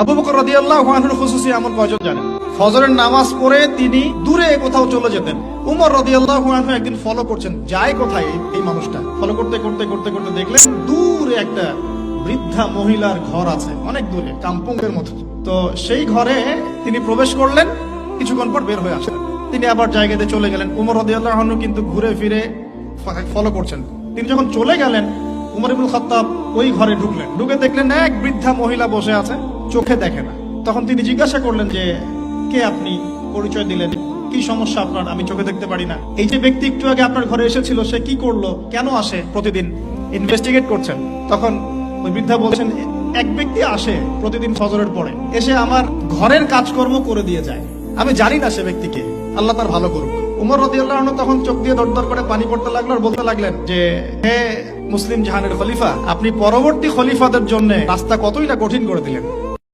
আবু বকর রাদিয়াল্লাহু আনহুর খুসুসি আমল কয়জন জানেন? ফজরের নামাজ পড়ে তিনি দূরে কোথাও চলে যেতেন। উমর রাদিয়াল্লাহু আনহু একদিন ফলো করছেন, যায় কোথায় এই মানুষটা, ফলো করতে করতে করতে করতে দেখলেন দূরে একটা বৃদ্ধা মহিলার ঘর আছে, অনেক দূরে, কাম্পঙ্গের মতো। তো সেই ঘরে তিনি প্রবেশ করলেন, কিছুক্ষণ পর বের হয়ে আসলেন। তিনি আবার জায়গাতে চলে গেলেন। উমর রাদিয়াল্লাহু আনহু কিন্তু ঘুরে ফিরে ফলো করছেন। তিনি যখন চলে গেলেন, উমর ইবনুল খাত্তাব ওই ঘরে ঢুকলেন, ঢুকে দেখলেন এক বৃদ্ধা মহিলা বসে আছে, চোখে দেখে না। তখন তিনি জিজ্ঞাসা করলেন যে কে আপনি, পরিচয় দিলেন, কি সমস্যা আপনার, আমি চোখে দেখতে পারি না। এই যে ব্যক্তি একটু আগে আপনার ঘরে এসেছিল সে কি করলো, কেন আসে প্রতিদিন, ইনভেস্টিগেট করছেন। তখন ওই বৃদ্ধা বলছেন, এক ব্যক্তি আসে প্রতিদিন ফজরের পরে, এসে আমার ঘরের কাজকর্ম করে দিয়ে যায়, আমি জানি না সে ব্যক্তিকে, আল্লাহ তার ভালো করুক। উমর রাদিয়াল্লাহু আনহু তখন চোখ দিয়ে দরদর করে পানি পড়তে লাগলো আর বলতে লাগলেন যে হে মুসলিম জাহানের খলিফা, আপনি পরবর্তী খলিফাদের জন্য রাস্তা কতই না কঠিন করে দিলেন।